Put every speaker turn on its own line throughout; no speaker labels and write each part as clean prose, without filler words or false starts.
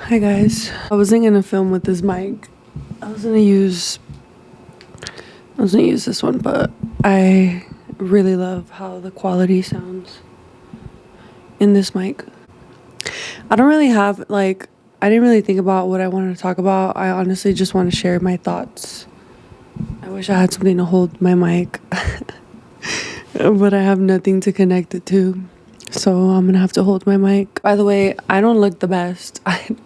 Hi guys. I wasn't gonna film with this mic. I was gonna use this one, but I really love how the quality sounds in this mic. I don't really have I didn't really think about what I wanted to talk about. I honestly just want to share my thoughts. I wish I had something to hold my mic, but I have nothing to connect it to. So I'm gonna have to hold my mic. By the way, I don't look the best. I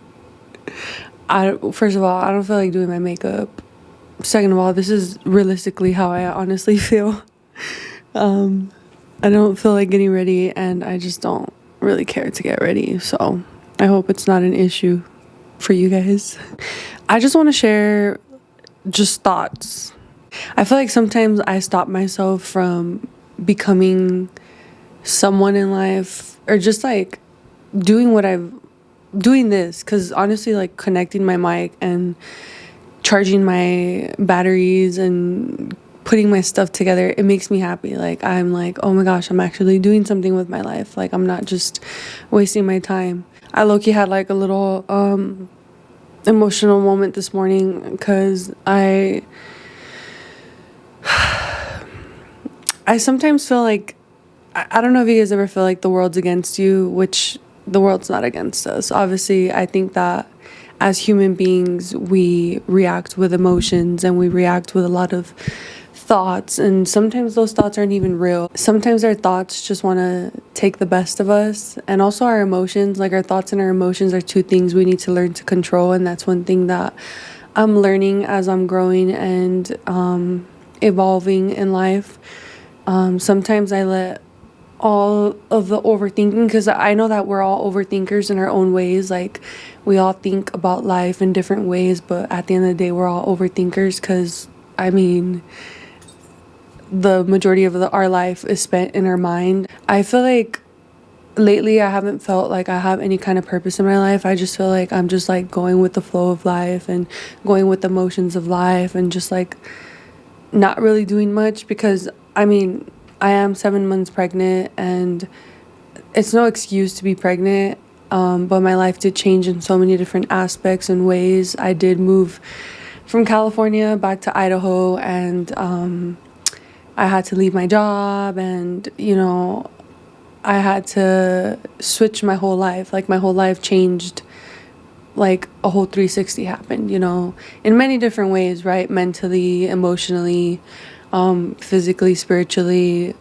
first of all, I don't feel like doing my makeup. Second of all, this is realistically how I honestly feel. I don't feel like getting ready, and I just don't really care to get ready. So I hope it's not an issue for you guys. I just want to share just thoughts. I feel like sometimes I stop myself from becoming someone in life, or just like doing what I've doing this, because honestly, like connecting my mic and charging my batteries and putting my stuff together, it makes me happy. Like I'm like, oh my gosh, I'm actually doing something with my life. Like I'm not just wasting my time. I low-key had like a little emotional moment this morning because I sometimes feel like I don't know if you guys ever feel like the world's against you, which the world's not against us. Obviously, I think that as human beings, we react with emotions and we react with a lot of thoughts, and sometimes those thoughts aren't even real. Sometimes our thoughts just want to take the best of us, and also our emotions. Like our thoughts and our emotions are two things we need to learn to control, and that's one thing that I'm learning as I'm growing and evolving in life. Sometimes I let all of the overthinking, because I know that we're all overthinkers in our own ways. Like we all think about life in different ways, but at the end of the day, we're all overthinkers, because I mean, the majority of our life is spent in our mind. I feel like lately I haven't felt like I have any kind of purpose in my life. I just feel like I'm just like going with the flow of life and going with the motions of life, and just like not really doing much, because I mean, I am 7 months pregnant, and it's no excuse to be pregnant. But my life did change in so many different aspects and ways. I did move from California back to Idaho, and I had to leave my job, and I had to switch my whole life. Like my whole life changed, like a whole 360 happened, in many different ways, right? Mentally, emotionally, physically, spiritually,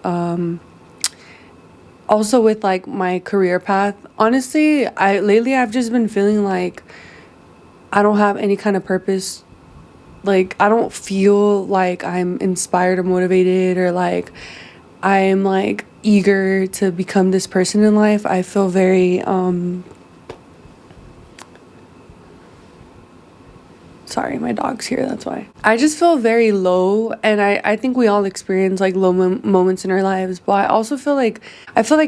also with like my career path. Honestly, I've just been feeling like I don't have any kind of purpose. Like I don't feel like I'm inspired or motivated, or like I'm like eager to become this person in life. I feel very sorry, my dog's here, that's why. I just feel very low, and I think we all experience like low moments in our lives, but I feel like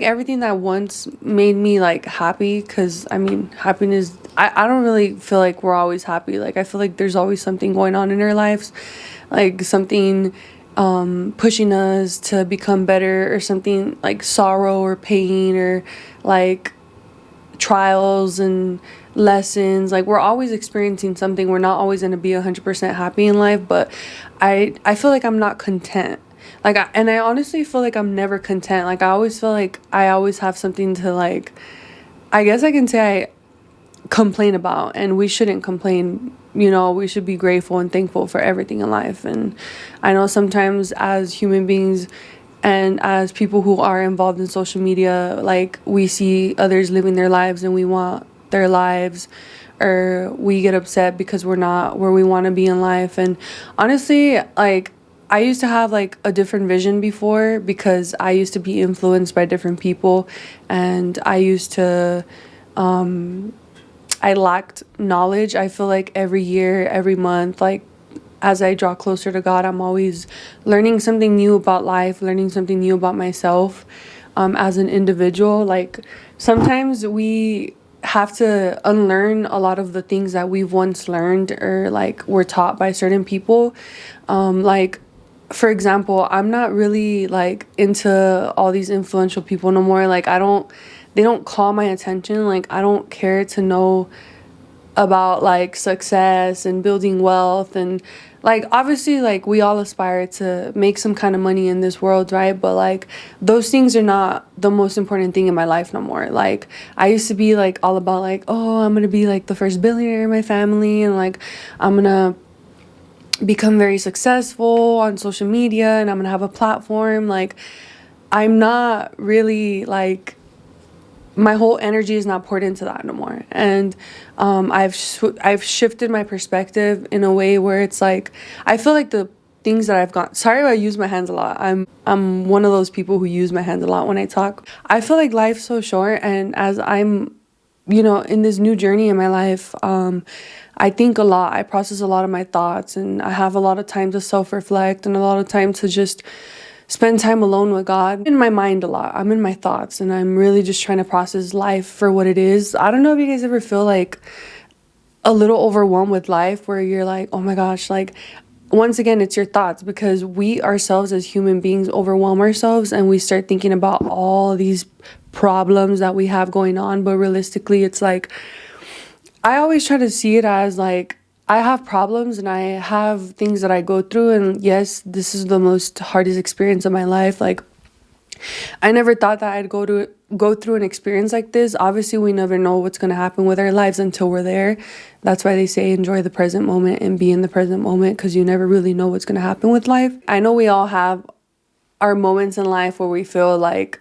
everything that once made me like happy, because I mean, happiness, I don't really feel like we're always happy. Like I feel like there's always something going on in our lives, like something pushing us to become better, or something like sorrow or pain, or like trials and lessons. Like we're always experiencing something. We're not always going to be 100% happy in life, but I feel like I'm not content. Like and I honestly feel like I'm never content. Like I always feel like I always have something to, like, I guess I can say I complain about, and we shouldn't complain. We should be grateful and thankful for everything in life. And I know sometimes as human beings and as people who are involved in social media, like we see others living their lives and we want their lives, or we get upset because we're not where we want to be in life. And honestly, like I used to have like a different vision before, because I used to be influenced by different people, and I lacked knowledge. I feel like every year, every month, like as I draw closer to God, I'm always learning something new about life, learning something new about myself, as an individual. Like sometimes we have to unlearn a lot of the things that we've once learned, or like were taught by certain people. Like for example, I'm not really like into all these influential people no more. Like they don't call my attention. Like I don't care to know about like success and building wealth, and like obviously like we all aspire to make some kind of money in this world, right? But like those things are not the most important thing in my life no more. Like I used to be like all about like, oh, I'm gonna be like the first billionaire in my family, and like I'm gonna become very successful on social media, and I'm gonna have a platform. Like I'm not really like, my whole energy is not poured into that no more. And I've shifted my perspective in a way where it's like I feel like the things that I've got. Sorry, I use my hands a lot. I'm one of those people who use my hands a lot when I talk. I feel like life's so short, and as I'm, in this new journey in my life, I think a lot. I process a lot of my thoughts, and I have a lot of time to self-reflect and a lot of time to just spend time alone with God. In my mind a lot. I'm in my thoughts, and I'm really just trying to process life for what it is. I don't know if you guys ever feel like a little overwhelmed with life, where you're like, oh my gosh, like once again, it's your thoughts, because we ourselves as human beings overwhelm ourselves, and we start thinking about all these problems that we have going on. But realistically, it's like, I always try to see it as like, I have problems and I have things that I go through, and yes, this is the most hardest experience of my life. Like I never thought that I'd go through an experience like this. Obviously, we never know what's going to happen with our lives until we're there. That's why they say enjoy the present moment and be in the present moment, because you never really know what's going to happen with life. I know we all have our moments in life where we feel like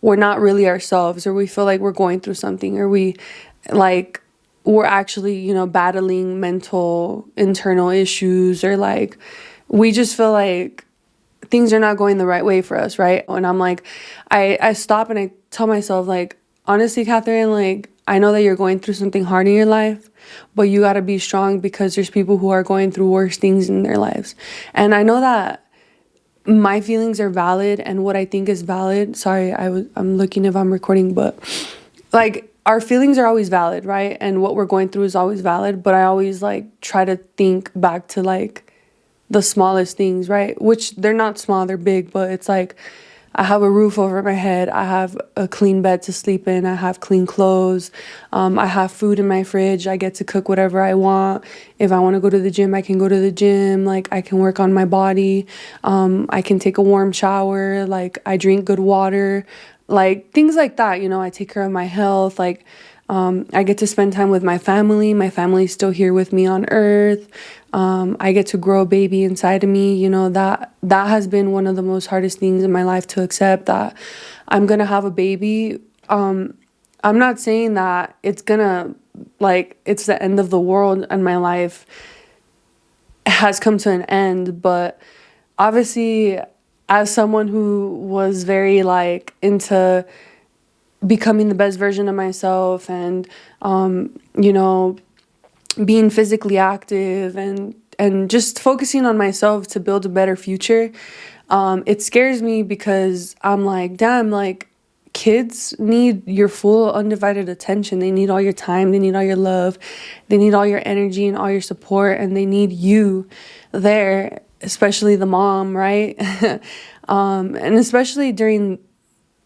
we're not really ourselves, or we feel like we're going through something, or we're actually, battling mental internal issues, or like we just feel like things are not going the right way for us, right? And I'm like, I stop and I tell myself, like, honestly, Catherine, like, I know that you're going through something hard in your life, but you got to be strong, because there's people who are going through worse things in their lives. And I know that my feelings are valid, and what I think is valid. Sorry, I'm looking if I'm recording, but like our feelings are always valid, right? And what we're going through is always valid. But I always like try to think back to like the smallest things, right? Which they're not small, they're big, but it's like I have a roof over my head. I have a clean bed to sleep in. I have clean clothes. I have food in my fridge. I get to cook whatever I want. If I want to go to the gym, I can go to the gym. Like I can work on my body. I can take a warm shower. Like I drink good water. Like things like that, I take care of my health. Like I get to spend time with my family. My family's still here with me on earth. I get to grow a baby inside of me. That has been one of the most hardest things in my life to accept, that I'm gonna have a baby. I'm not saying that it's gonna, like, it's the end of the world and my life has come to an end, but obviously, as someone who was very like into becoming the best version of myself, and being physically active, and just focusing on myself to build a better future, it scares me, because I'm like, damn, like kids need your full undivided attention. They need all your time, they need all your love, they need all your energy and all your support, and they need you there, especially the mom, right? And especially during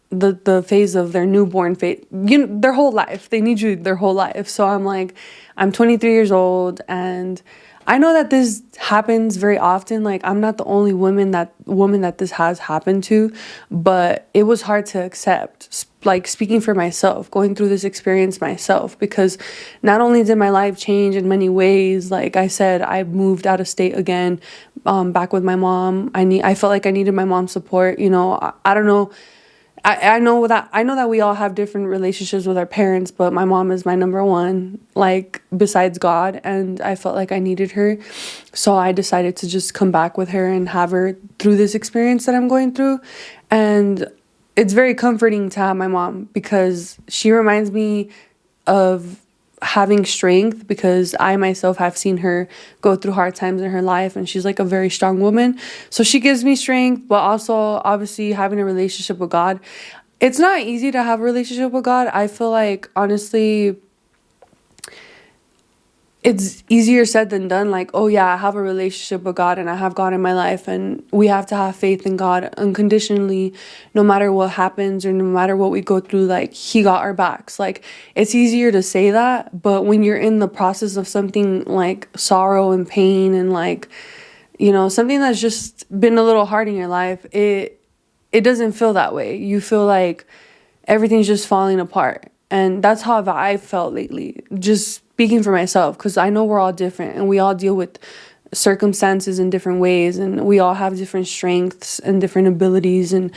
the phase of their newborn phase, their whole life. They need you their whole life. So I'm like, I'm 23 years old, and I know that this happens very often. Like I'm not the only woman that this has happened to, but it was hard to accept. Like speaking for myself, going through this experience myself, because not only did my life change in many ways, like I said, I moved out of state again, back with my mom. I felt like I needed my mom's support. I don't know. I know that we all have different relationships with our parents, but my mom is my number one, like besides God, and I felt like I needed her. So I decided to just come back with her and have her through this experience that I'm going through. And it's very comforting to have my mom, because she reminds me of having strength, because I myself have seen her go through hard times in her life, and she's like a very strong woman. So she gives me strength, but also obviously having a relationship with God. It's not easy to have a relationship with God. I feel like honestly it's easier said than done. Like, oh yeah, I have a relationship with God and I have God in my life, and we have to have faith in God unconditionally, no matter what happens or no matter what we go through. Like, He got our backs. Like, it's easier to say that, but when you're in the process of something like sorrow and pain and like, something that's just been a little hard in your life, it doesn't feel that way. You feel like everything's just falling apart. And that's how I felt lately, just speaking for myself, because I know we're all different and we all deal with circumstances in different ways, and we all have different strengths and different abilities and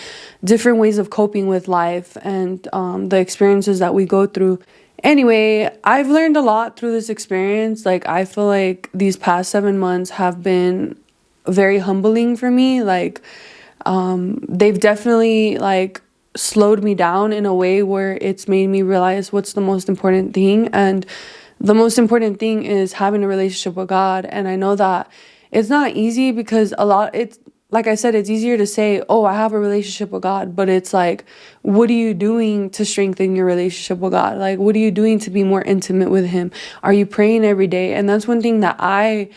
different ways of coping with life and the experiences that we go through. Anyway, I've learned a lot through this experience. Like, I feel like these past 7 months have been very humbling for me. Like, they've definitely like slowed me down in a way where it's made me realize what's the most important thing. And the most important thing is having a relationship with God. And I know that it's not easy, because it's like I said, it's easier to say, oh, I have a relationship with God, but it's like, what are you doing to strengthen your relationship with God? Like, what are you doing to be more intimate with Him? Are you praying every day? And that's one thing that I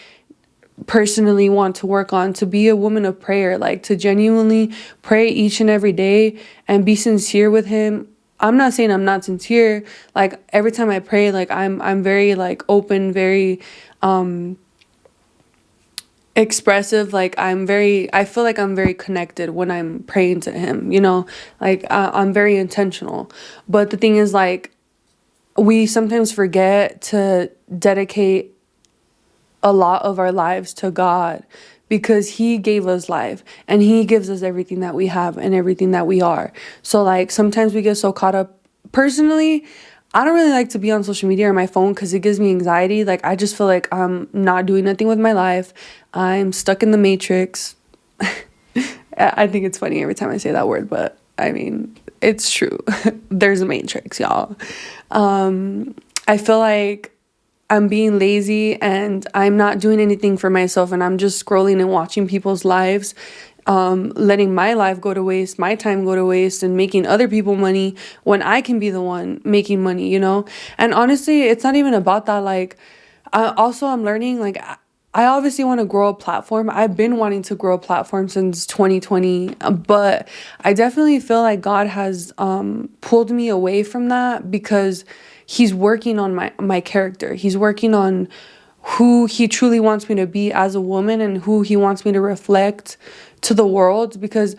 personally want to work on, to be a woman of prayer, like to genuinely pray each and every day and be sincere with Him. I'm not saying I'm not sincere. Like, every time I pray, like I'm very like open, very expressive. Like, I feel like I'm very connected when I'm praying to Him, like I'm very intentional. But the thing is, like, we sometimes forget to dedicate a lot of our lives to God, because He gave us life and He gives us everything that we have and everything that we are. So like, sometimes we get so caught up. Personally, I don't really like to be on social media or my phone, because it gives me anxiety. Like, I just feel like I'm not doing nothing with my life. I'm stuck in the matrix. I think it's funny every time I say that word, but I mean, it's true. There's a matrix, y'all. I feel like I'm being lazy and I'm not doing anything for myself, and I'm just scrolling and watching people's lives, letting my life go to waste, my time go to waste, and making other people money when I can be the one making money. And honestly, it's not even about that. Like, I'm learning, like, I obviously want to grow a platform. I've been wanting to grow a platform since 2020, but I definitely feel like God has pulled me away from that, because He's working on my character. He's working on who He truly wants me to be as a woman and who He wants me to reflect to the world. Because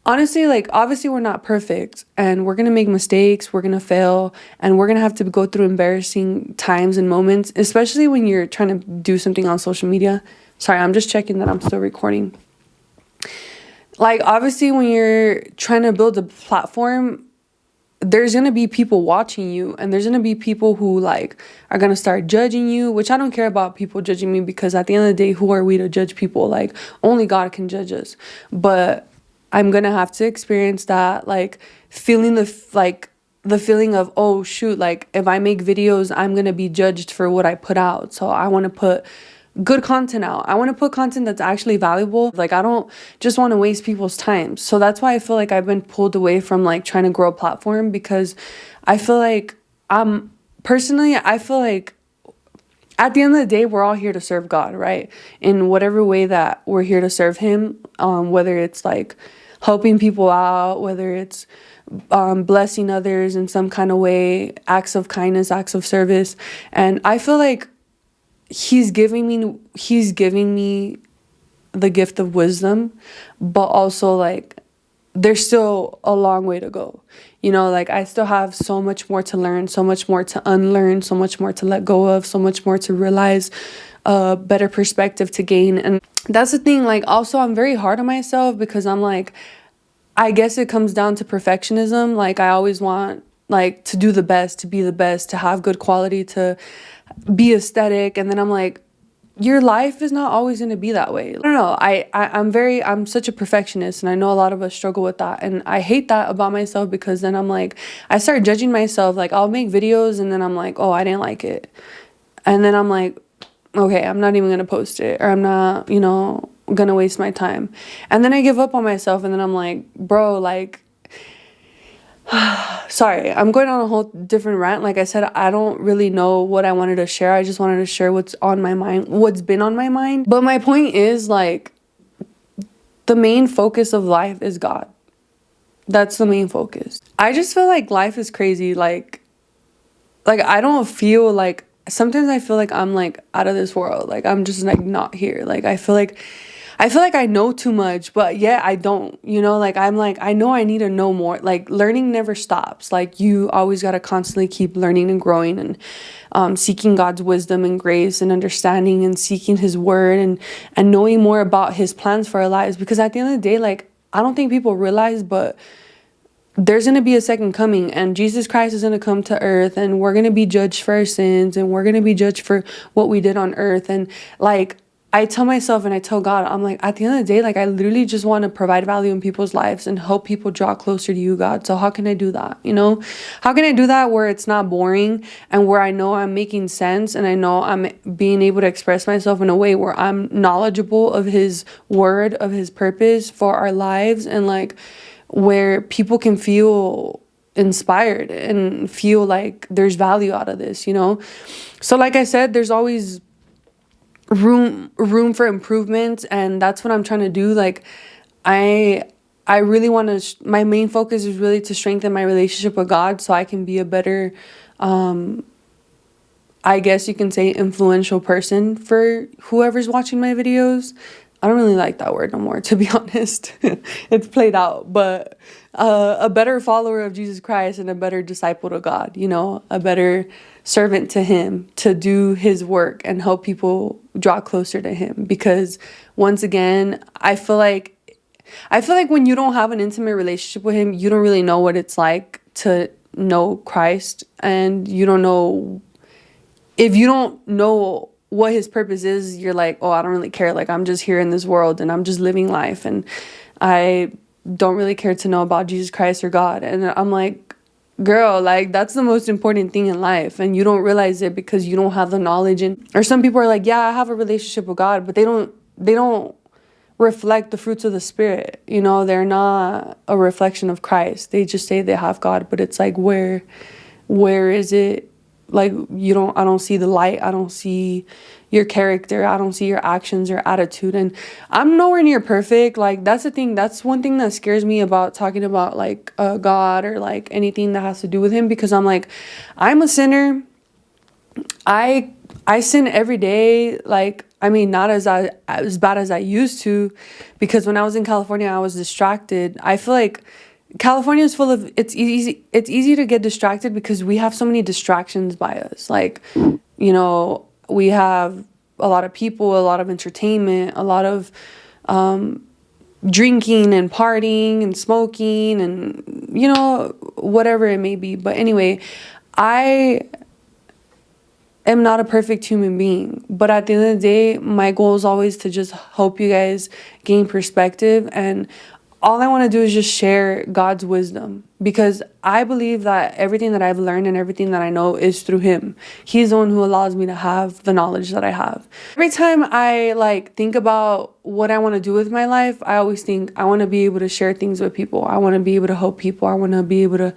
honestly, like, obviously we're not perfect and we're going to make mistakes, we're going to fail, and we're going to have to go through embarrassing times and moments, especially when you're trying to do something on social media. Sorry, I'm just checking that I'm still recording. Like, obviously when you're trying to build a platform, there's going to be people watching you, and there's going to be people who like are going to start judging you, which I don't care about people judging me, because at the end of the day, who are we to judge people? Like, only God can judge us. But I'm going to have to experience that, like, feeling the feeling of, oh shoot, like, if I make videos, I'm going to be judged for what I put out. So I want to put good content out. I want to put content that's actually valuable. Like, I don't just want to waste people's time. So that's why I feel like I've been pulled away from like trying to grow a platform, because I feel like I feel like at the end of the day, we're all here to serve God, right? In whatever way that we're here to serve Him, whether it's like helping people out, whether it's blessing others in some kind of way, acts of kindness, acts of service. And I feel like He's giving me the gift of wisdom, but also like there's still a long way to go. Like, I still have so much more to learn, so much more to unlearn, so much more to let go of, so much more to realize, a better perspective to gain. And that's the thing. Like, also, I'm very hard on myself, because I'm like, I guess it comes down to perfectionism. Like, I always want like to do the best, to be the best, to have good quality, to be aesthetic. And then I'm like, your life is not always going to be that way. I don't know. I'm such a perfectionist, and I know a lot of us struggle with that. And I hate that about myself, because then I'm like, I start judging myself. Like, I'll make videos and then I'm like, oh, I didn't like it. And then I'm like, okay, I'm not even going to post it, or I'm not, going to waste my time. And then I give up on myself, and then I'm like, bro, like, Sorry, I'm going on a whole different rant. Like I said, I don't really know what I wanted to share. I just wanted to share what's on my mind, what's been on my mind. But my point is, like, the main focus of life is God. That's the main focus. I just feel like life is crazy. Like I don't feel like, sometimes I feel like I'm like out of this world. Like I'm just like not here. Like I feel like I know too much, but yeah, I don't, like I'm like, I know I need to know more. Like learning never stops. Like you always got to constantly keep learning and growing and seeking God's wisdom and grace and understanding and seeking his word and knowing more about his plans for our lives. Because at the end of the day, like, I don't think people realize, but there's going to be a second coming and Jesus Christ is going to come to earth and we're going to be judged for our sins and we're going to be judged for what we did on earth. And like, I tell myself and I tell God, I'm like, at the end of the day, like I literally just want to provide value in people's lives and help people draw closer to you, God. So how can I do that? How can I do that where it's not boring and where I know I'm making sense and I know I'm being able to express myself in a way where I'm knowledgeable of his word, of his purpose for our lives, and like where people can feel inspired and feel like there's value out of this, So like I said, there's always room for improvement, and that's what I'm trying to do. Like I really want to my main focus is really to strengthen my relationship with God so I can be a better I guess you can say influential person for whoever's watching my videos. I don't really like that word no more, to be honest. It's played out, but a better follower of Jesus Christ and a better disciple to God, a better servant to him to do his work and help people draw closer to him. Because once again, I feel like when you don't have an intimate relationship with him, you don't really know what it's like to know Christ, and you don't know, if you don't know what his purpose is, you're like, oh, I don't really care. Like, I'm just here in this world and I'm just living life. And I don't really care to know about Jesus Christ or God. And I'm like, girl, like, that's the most important thing in life. And you don't realize it because you don't have the knowledge. And, or some people are like, yeah, I have a relationship with God, but they don't reflect the fruits of the Spirit. They're not a reflection of Christ. They just say they have God, but it's like, where is it? Like, I don't see the light. I don't see your character. I don't see your actions, your attitude. And I'm nowhere near perfect. Like, that's the thing. That's one thing that scares me about talking about like God or like anything that has to do with him, because I'm like, I'm a sinner. I sin every day. Like, I mean, not as bad as I used to, because when I was in California, I was distracted. I feel like California is full of, it's easy to get distracted because we have so many distractions by us. Like, we have a lot of people, a lot of entertainment, a lot of drinking and partying and smoking and, whatever it may be. But anyway, I am not a perfect human being. But at the end of the day, my goal is always to just help you guys gain perspective, and all I want to do is just share God's wisdom, because I believe that everything that I've learned and everything that I know is through him. He's the one who allows me to have the knowledge that I have. Every time I think about what I want to do with my life, I always think I want to be able to share things with people. I want to be able to help people. I want to be able to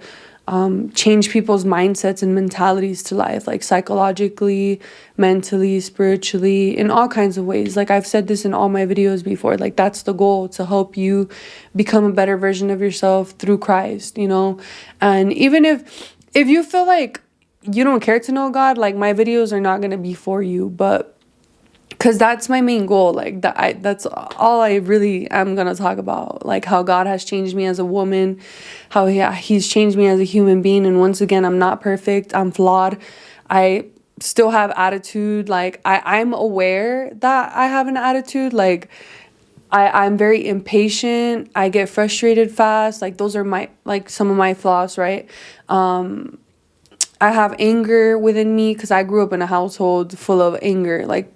change people's mindsets and mentalities to life, like psychologically, mentally, spiritually, in all kinds of ways. Like, I've said this in all my videos before, like, that's the goal, to help you become a better version of yourself through Christ, and even if you feel like you don't care to know God, like, my videos are not going to be for you, but because that's my main goal. Like, that's all I really am going to talk about. Like, how God has changed me as a woman, how he's changed me as a human being. And once again, I'm not perfect. I'm flawed. I still have attitude. Like, I'm aware that I have an attitude. Like, I'm very impatient. I get frustrated fast. Like, those are some of my flaws, right? I have anger within me because I grew up in a household full of anger, like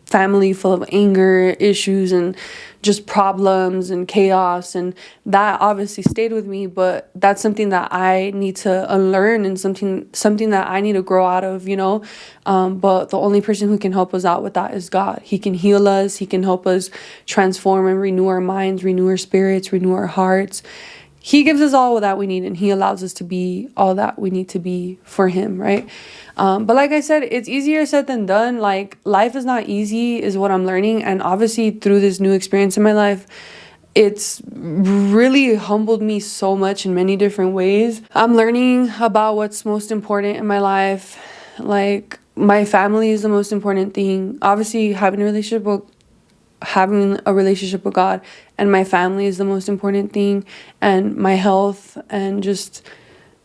family full of anger issues and just problems and chaos, and that obviously stayed with me. But that's something that I need to unlearn, and something that I need to grow out of, but the only person who can help us out with that is God. He can heal us. He can help us transform and renew our minds, renew our spirits, renew our hearts. he gives us all that we need, and he allows us to be all that we need to be for him, right? But like I said, it's easier said than done. Like, life is not easy is what I'm learning. And obviously through this new experience in my life, it's really humbled me so much in many different ways. I'm learning about what's most important in my life. Like, my family is the most important thing. Obviously, having a relationship with God and my family is the most important thing, and my health, and just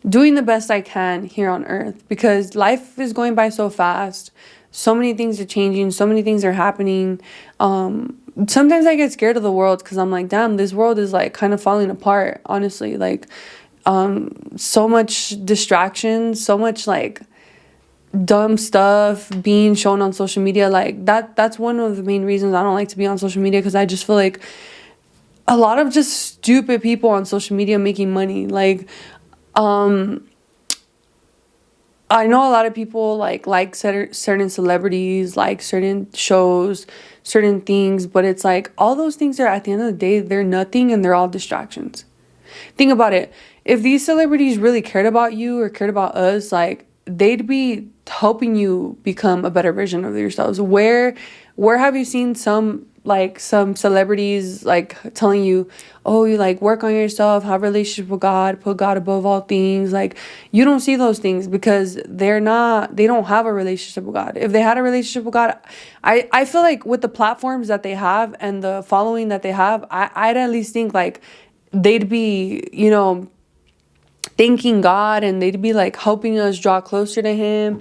doing the best I can here on earth, because life is going by so fast. So many things are changing, so many things are happening. Sometimes I get scared of the world because I'm like, damn, this world is like kind of falling apart, honestly. Like, so much distraction, so much like dumb stuff being shown on social media. Like, that's one of the main reasons I don't like to be on social media, because I just feel like a lot of just stupid people on social media making money. Like, I know a lot of people like certain celebrities, like certain shows, certain things, but it's like all those things are, at the end of the day, they're nothing, and they're all distractions. Think about it. If these celebrities really cared about you or cared about us, like, they'd be helping you become a better version of yourselves. Where have you seen some celebrities like telling you, oh, you like work on yourself, have a relationship with God, put God above all things? Like, you don't see those things because they don't have a relationship with God. If they had a relationship with God, I feel like with the platforms that they have and the following that they have, I'd at least think like they'd be, thanking God, and they'd be like helping us draw closer to him.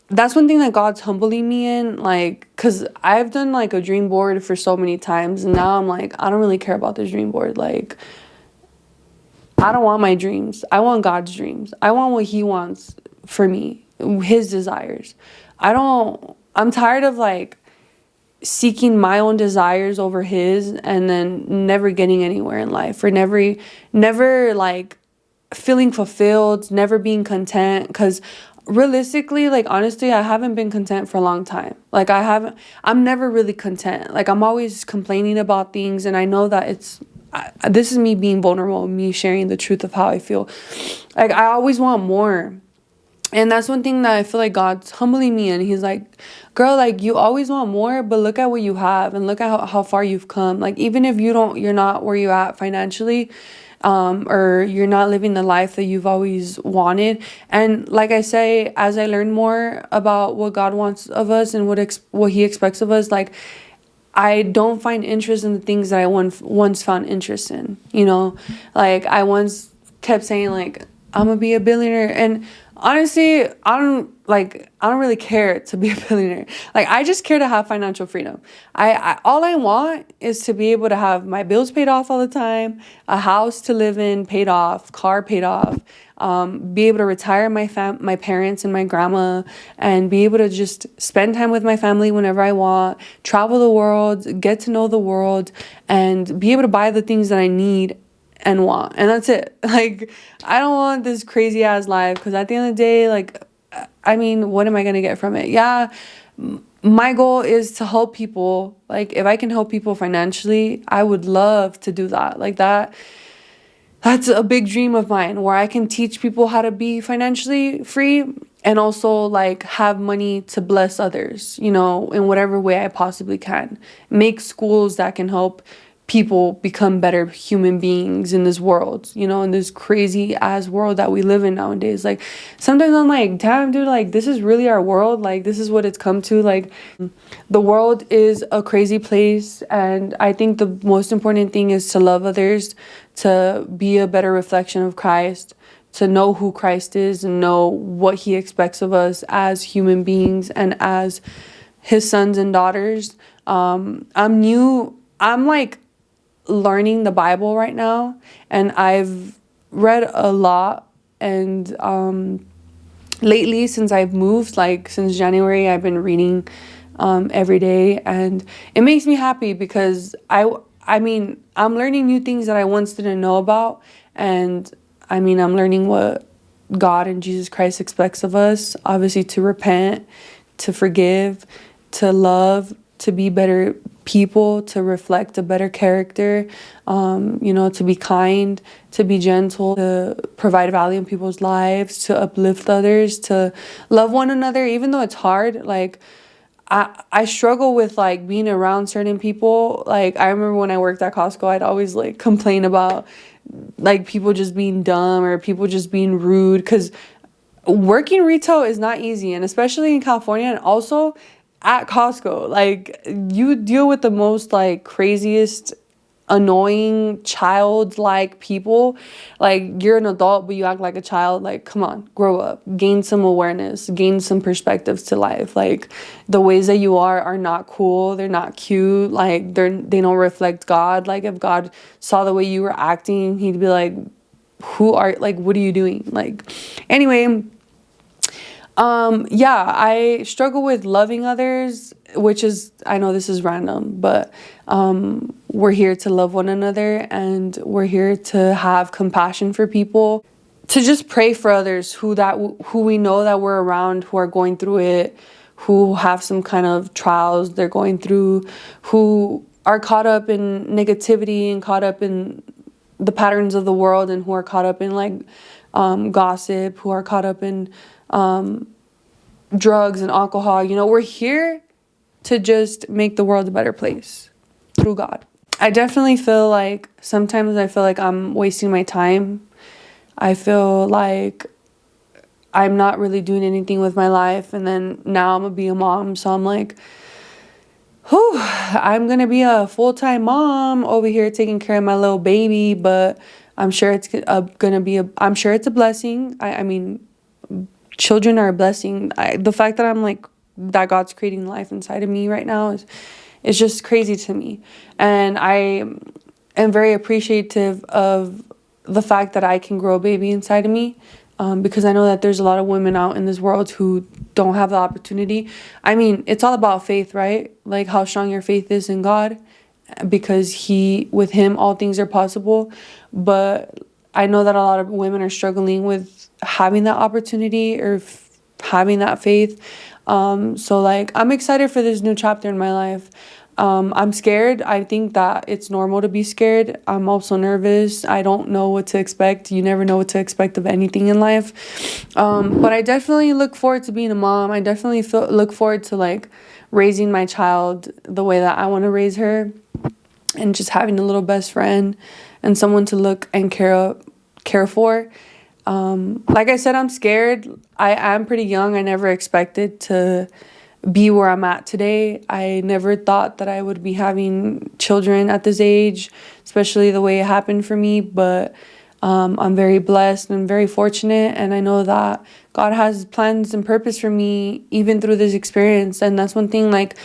That's one thing that God's humbling me in, like, because I've done like a dream board for so many times, and now I'm like, I don't really care about this dream board. Like, I don't want my dreams. I want God's dreams. I want what he wants for me, his desires. I'm tired of like seeking my own desires over his, and then never getting anywhere in life, or never like feeling fulfilled, never being content. Because realistically, like, honestly, I haven't been content for a long time. Like, I'm never really content. Like, I'm always complaining about things, and I know that this is me being vulnerable, me sharing the truth of how I feel. Like, I always want more. And that's one thing that I feel like God's humbling me in. He's like, girl, like, you always want more, but look at what you have, and look at how far you've come. Like, even if you're not where you're at financially, or you're not living the life that you've always wanted. And like I say, as I learn more about what God wants of us and what he expects of us, like, I don't find interest in the things that I once found interest in, Like, I once kept saying, like, I'm gonna be a billionaire, and honestly, I don't really care to be a billionaire. Like, I just care to have financial freedom. All I want is to be able to have my bills paid off all the time, a house to live in paid off, car paid off, be able to retire my parents and my grandma, and be able to just spend time with my family whenever I want, travel the world, get to know the world, and be able to buy the things that I need and want. And that's it. Like, I don't want this crazy ass life, because at the end of the day, like, I mean, what am I gonna get from it? Yeah, my goal is to help people. Like, if I can help people financially, I would love to do that. Like, that's a big dream of mine, where I can teach people how to be financially free, and also like have money to bless others, in whatever way I possibly can. Make schools that can help people become better human beings in this world, in this crazy ass world that we live in nowadays. Like, sometimes I'm like, damn, dude, like, this is really our world. Like, this is what it's come to. Like, the world is a crazy place, and I think the most important thing is to love others, to be a better reflection of Christ, to know who Christ is, and know what he expects of us as human beings and as his sons and daughters. I'm like learning the Bible right now, and I've read a lot, and lately, since I've moved, like since January, I've been reading every day, and it makes me happy, because I'm learning new things that I once didn't know about, and I'm learning what God and Jesus Christ expects of us, obviously, to repent, to forgive, to love, to be better people, to reflect a better character, to be kind, to be gentle, to provide value in people's lives, to uplift others, to love one another, even though it's hard. Like, I struggle with like being around certain people. Like, I remember when I worked at Costco, I'd always like complain about like people just being dumb or people just being rude, because working retail is not easy, and especially in California, and also at Costco, like, you deal with the most like craziest, annoying, childlike people. Like, you're an adult but you act like a child. Like, come on, grow up, gain some awareness, gain some perspectives to life. Like, the ways that you are not cool, they're not cute, like they don't reflect God. Like, if God saw the way you were acting, he'd be like, what are you doing? Like, anyway, I struggle with loving others, which is, I know this is random, but we're here to love one another, and we're here to have compassion for people, to just pray for others who we know that we're around, who are going through it, who have some kind of trials they're going through, who are caught up in negativity and caught up in the patterns of the world, and who are caught up in like gossip, who are caught up in drugs and alcohol. We're here to just make the world a better place through God. I definitely feel like sometimes I'm wasting my time. I feel like I'm not really doing anything with my life, and then now I'm gonna be a mom, so I'm like, whew, I'm gonna be a full-time mom over here taking care of my little baby. But I'm sure it's I'm sure it's a blessing. I mean, children are a blessing. The fact that that God's creating life inside of me right now is just crazy to me. And I am very appreciative of the fact that I can grow a baby inside of me, because I know that there's a lot of women out in this world who don't have the opportunity. I mean, it's all about faith, right? Like, how strong your faith is in God, because with him, all things are possible. But I know that a lot of women are struggling with having that opportunity or having that faith. So like, I'm excited for this new chapter in my life. I'm scared. I think that it's normal to be scared. I'm also nervous. I don't know what to expect. You never know what to expect of anything in life. But I definitely look forward to being a mom. I definitely look forward to like raising my child the way that I want to raise her, and just having a little best friend and someone to look and care for. Like I said, I'm scared. I am pretty young. I never expected to be where I'm at today. I never thought that I would be having children at this age, especially the way it happened for me. But I'm very blessed and very fortunate, and I know that God has plans and purpose for me even through this experience. And that's one thing, like,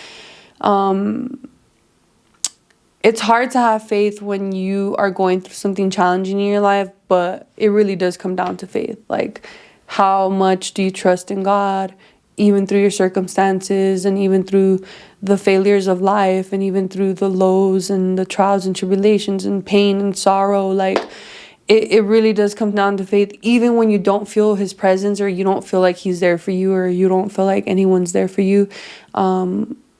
it's hard to have faith when you are going through something challenging in your life, but it really does come down to faith. Like, how much do you trust in God, even through your circumstances, and even through the failures of life, and even through the lows and the trials and tribulations and pain and sorrow? Like, it really does come down to faith, even when you don't feel his presence, or you don't feel like he's there for you, or you don't feel like anyone's there for you.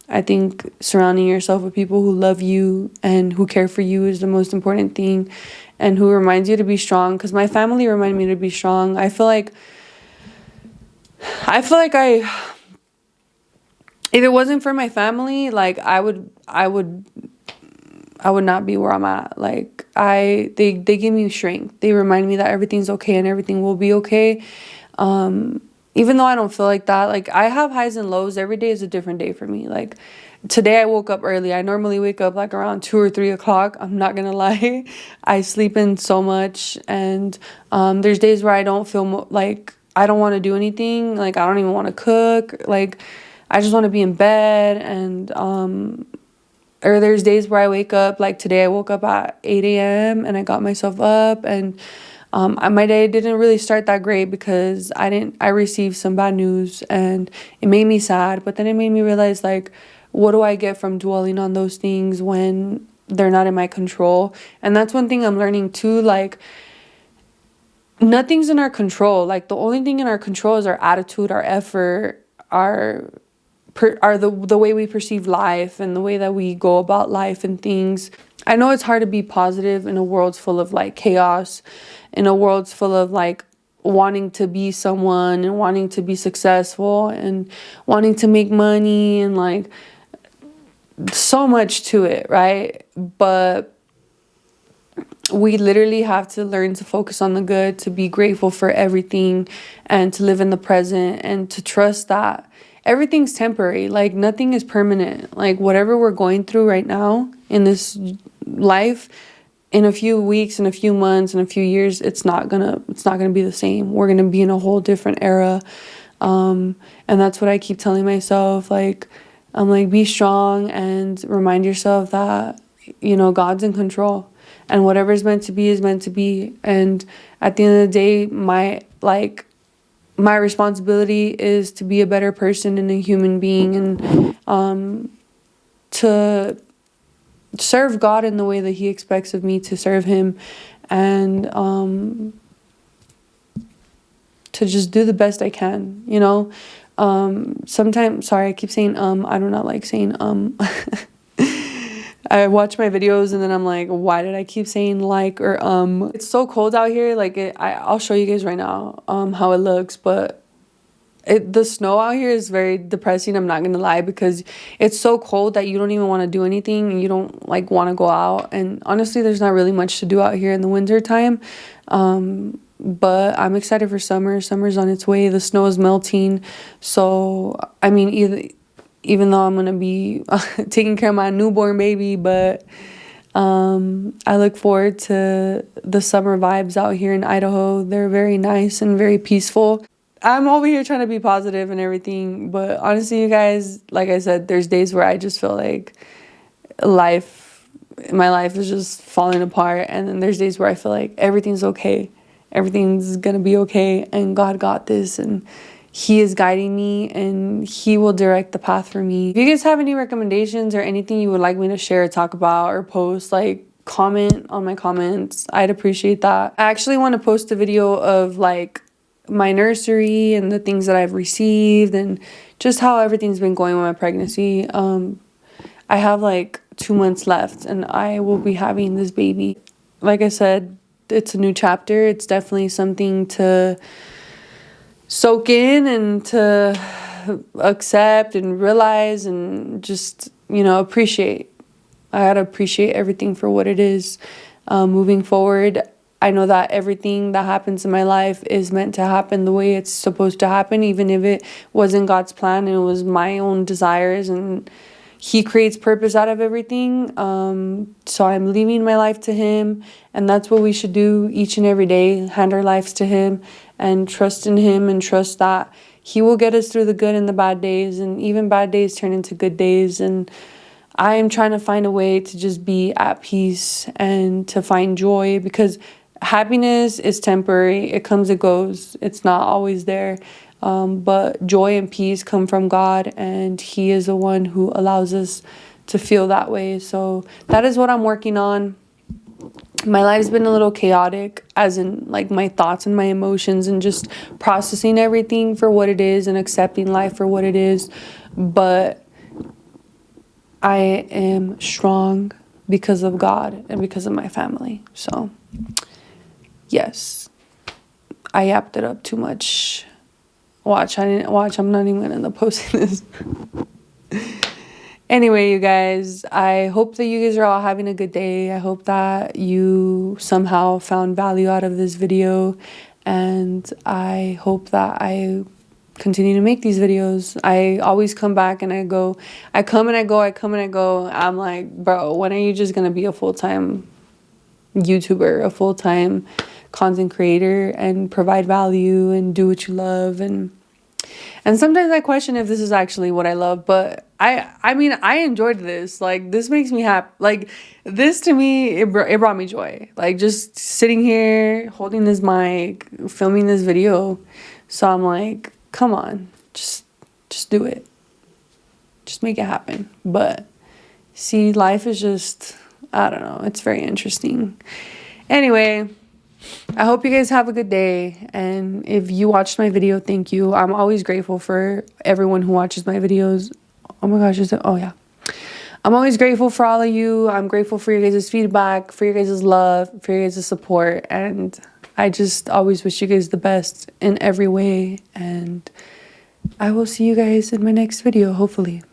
I think surrounding yourself with people who love you and who care for you is the most important thing, and who reminds you to be strong. Because my family reminded me to be strong. I feel like if it wasn't for my family, like, I would not be where I'm at. Like, they give me strength. They remind me that everything's okay and everything will be okay. Even though I don't feel like that, like, I have highs and lows. Every day is a different day for me. Like, today I woke up early. I normally wake up like around 2 or 3 o'clock. I'm not gonna lie. I sleep in so much, and there's days where I don't feel like I don't want to do anything. Like, I don't even want to cook. Like, I just want to be in bed. And or there's days where I wake up, like today I woke up at 8 a.m. and I got myself up, and my day didn't really start that great because I received some bad news, and it made me sad. But then it made me realize, like, what do I get from dwelling on those things when they're not in my control? And that's one thing I'm learning too. Like, nothing's in our control. Like, the only thing in our control is our attitude, our effort, our are the way we perceive life and the way that we go about life and things. I know it's hard to be positive in a world full of like chaos, in a world full of like wanting to be someone and wanting to be successful and wanting to make money and like so much to it, right? But we literally have to learn to focus on the good, to be grateful for everything, and to live in the present, and to trust that everything's temporary. Like nothing is permanent. Like whatever we're going through right now in this life, in a few weeks, in a few months, in a few years, it's not gonna be the same. We're gonna be in a whole different era. And that's what I keep telling myself. Like I'm like, be strong and remind yourself that, you know, God's in control. And whatever's meant to be is meant to be. And at the end of the day, my responsibility is to be a better person and a human being, and to serve God in the way that He expects of me to serve Him, and to just do the best I can, you know. Sometimes, sorry, I keep saying I do not like saying I watch my videos and then I'm like, why did I keep saying like or It's so cold out here. Like I'll show you guys right now how it looks, but the snow out here is very depressing. I'm not gonna lie, because it's so cold that you don't even want to do anything and you don't like want to go out. And honestly, there's not really much to do out here in the winter time. But I'm excited for summer. Summer's on its way. The snow is melting. So I mean, even though I'm going to be taking care of my newborn baby, but I look forward to the summer vibes out here in Idaho. They're very nice and very peaceful. I'm over here trying to be positive and everything, but honestly, you guys, like I said, there's days where I just feel like my life is just falling apart, and then there's days where I feel like everything's okay. Everything's going to be okay, and God got this, and He is guiding me, and He will direct the path for me. If you guys have any recommendations or anything you would like me to share, talk about, or post, like comment on my comments. I'd appreciate that. I actually want to post a video of like my nursery and the things that I've received and just how everything's been going with my pregnancy. I have like 2 months left and I will be having this baby. Like I said, it's a new chapter. It's definitely something to soak in and to accept and realize and just, you know, appreciate. I gotta appreciate everything for what it is. Moving forward, I know that everything that happens in my life is meant to happen the way it's supposed to happen, even if it wasn't God's plan and it was my own desires, and He creates purpose out of everything. So I'm leaving my life to Him, and that's what we should do each and every day, hand our lives to Him and trust in Him, and trust that He will get us through the good and the bad days, and even bad days turn into good days. And I am trying to find a way to just be at peace and to find joy, because happiness is temporary. It comes and goes. It's not always there. But joy and peace come from God, and He is the one who allows us to feel that way. So that is what I'm working on. My life's been a little chaotic, as in like my thoughts and my emotions, and just processing everything for what it is and accepting life for what it is. But I am strong because of God and because of my family. So yes, I yapped it up too much. Watch, I'm not even gonna end up posting this. Anyway, you guys, I hope that you guys are all having a good day. I hope that you somehow found value out of this video, and I hope that I continue to make these videos. I always come back and I come and I go. I'm like, bro, when are you just gonna be a full-time YouTuber, a full-time content creator, and provide value and do what you love? And sometimes I question if this is actually what I love, but I mean, I enjoyed this. Like, this makes me happy. Like, this to me, it brought me joy. Like, just sitting here, holding this mic, filming this video. So I'm like, come on, just do it. Just make it happen. But see, life is just, I don't know. It's very interesting. Anyway, I hope you guys have a good day, and if you watched my video, thank you. I'm always grateful for everyone who watches my videos. Oh my gosh, is it? Oh yeah. I'm always grateful for all of you. I'm grateful for your guys' feedback, for your guys' love, for your guys' support. And I just always wish you guys the best in every way. And I will see you guys in my next video, hopefully.